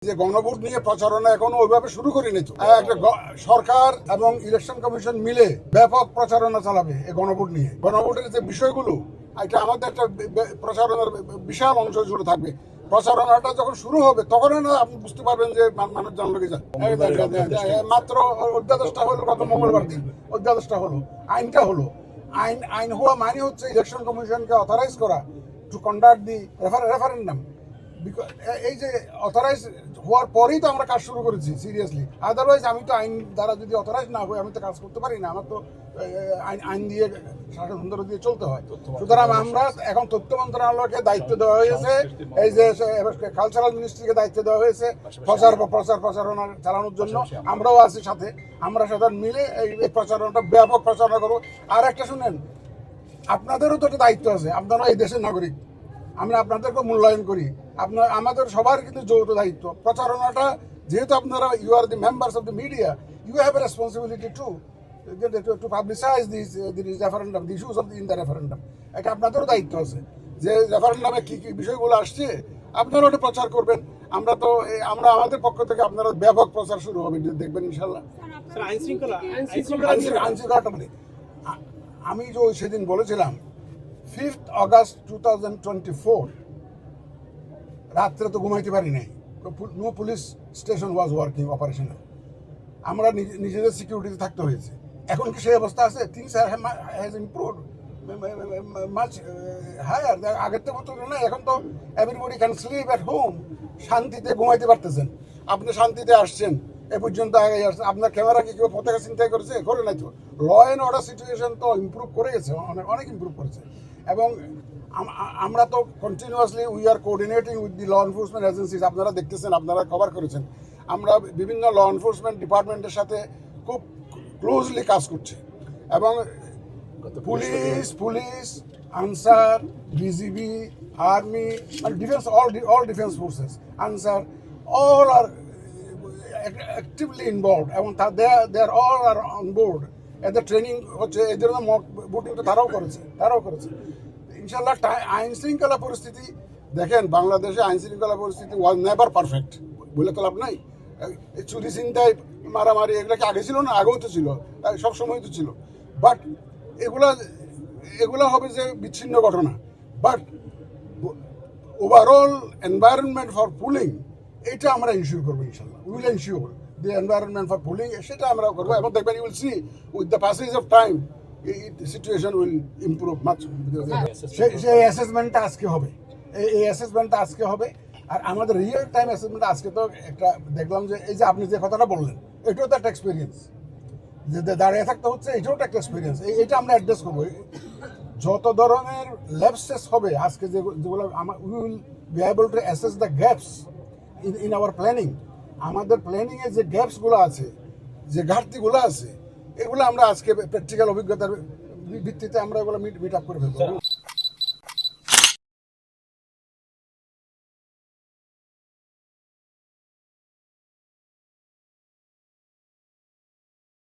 যে গণভোট নিয়ে প্রচারণা এখনো ওইভাবে শুরু করিনি তো। একটা সরকার এবং ইলেকশন কমিশন মিলে ব্যাপক প্রচারণা চালাবে এই গণভোট নিয়ে। গণভোটের যে বিষয়গুলো এটা আমাদের একটা প্রচারণার বিশাল অংশ জুড়ে থাকবে। প্রচারণাটা যখন শুরু হবে তখন না আপনি বুঝতে পারবেন যে মানুষ জানলো কি যায়। মাত্র অধ্যাদেশটা হলো গত মঙ্গলবার দিন, অধ্যাদেশটা হলো, আইনটা হলো। আইন হওয়া মানে হচ্ছে ইলেকশন কমিশনকে অথরাইজ করা টু কন্ডাক্ট দি রেফারেন্ডাম। এই যে অথরাইজ হওয়ার পরেই তো আমরা কাজ শুরু করেছি সিরিয়াসলি। আদারওয়াইজ আমি তো আইন দ্বারা যদি অথরাইজ না হই আমি তো কাজ করতে পারি না। আমার তো আইন দিয়ে শাসনতন্ত্র দিয়ে চলতে হয়। সুতরাং আমরা এখন তথ্য মন্ত্রণালয়কে দায়িত্ব দেওয়া হয়েছে, এই যে কালচারাল মিনিস্ট্রিকে দায়িত্ব দেওয়া হয়েছে প্রচারণা চালানোর জন্য। আমরাও আছি সাথে, আমরা সাথে মিলে এই প্রচারণাটা ব্যাপক প্রচারণা করবো। আর একটা শুনেন, আপনাদেরও তো একটা দায়িত্ব আছে, আপনারা এই দেশের নাগরিক, আমরা আপনাদেরকে মূল্যায়ন করি। আমাদের সবার কিন্তু যৌথ দায়িত্ব প্রচারণাটা, যেহেতু আপনারা you are the members of the media, you have a responsibility to publicize this referendum, the issues of in the referendum. এটা আপনাদেরও দায়িত্ব আছে যে রেফারেন্ডামে কি কি বিষয়গুলো আসছে আপনারা ওটা প্রচার করবেন। আমরা আমাদের পক্ষ থেকে আপনারা ব্যাপক প্রচার শুরু হবে, দেখবেন ইনশাল্লাহ। আইন শৃঙ্খলা মানে আমি যে সেদিন বলেছিলাম 5th August 2024 রাত্রে তো ঘুমাইতে পারি নাই। No police station was working operational. আমরা নিজেদের সিকিউরিটিতে থাকতে হয়েছে। এখন কি সেই অবস্থা আছে? Things has improved much higher. আগের তো মতো না, এখন তো everybody can sleep at home. শান্তিতে ঘুমাইতে পারতেছেন, আপনি শান্তিতে আসছেন। এ পর্যন্ত আগে আসছেন, আপনার ক্যামেরা কি কেউ পতাকা চিন্তাই করেছে? করে নাই তো। ল অ্যান্ড অর্ডার সিচুয়েশন তো ইমপ্রুভ করে গেছে, অনেক ইমপ্রুভ করেছে। এবং আমরা তো continuously we are coordinating with the law enforcement agencies. আপনারা দেখতেছেন, আপনারা কভার করেছেন। আমরা বিভিন্ন ল এনফোর্সমেন্ট ডিপার্টমেন্টের সাথে খুব ক্লোজলি কাজ করছি। এবং police, answer, BGB, army, defence, all defense forces, answer, all are actively involved এবং they are all are on board. এদের ট্রেনিং হচ্ছে, এদের মক ভোটিং তো তারাও করেছে। ইনশাল্লাহ আইন শৃঙ্খলা পরিস্থিতি দেখেন, বাংলাদেশে আইন শৃঙ্খলা পরিস্থিতি ওয়াজ নেভার পারফেক্ট, বলে তো লাভ নাই। চুরি চিন্তায় মারামারি এগুলা কি আগে ছিল না? আগেও তো ছিল, সবসময় তো ছিল। বাট এগুলা হবে যে বিচ্ছিন্ন ঘটনা। But overall environment for polling, এটা আমরা ইনশিওর করবো ইনশাল্লাহ। Will ensure the environment for polling, সেটা আমরা করবো। এবং দেখবেন you will see with the passage of time situation will improve much. সেই অ্যাসেসমেন্টটা আজকে হবে, এই অ্যাসেসমেন্টটা আজকে হবে। আর আমাদের রিয়েল টাইম অ্যাসেসমেন্ট আজকে তো একটা দেখলাম যে এই যে আপনি যে কথাটা বললেন, এটাও তো একটা এক্সপিরিয়েন্স। যে দাঁড়িয়ে থাকতে হচ্ছে, এটাও একটা এক্সপিরিয়েন্স। এটা আমরা অ্যাড্রেস করবো। যত ধরনের ল্যাপসেস হবে আজকে, যেগুলো we will be able to assess the gaps in our planning. আমাদের প্ল্যানিংয়ে যে গ্যাপসগুলো আছে, যে ঘাটতিগুলো আছে, এগুলো আমরা আজকে প্র্যাকটিক্যাল অভিজ্ঞতার ভিত্তিতে আমরা এগুলো মিট আপ করে ফেলবো।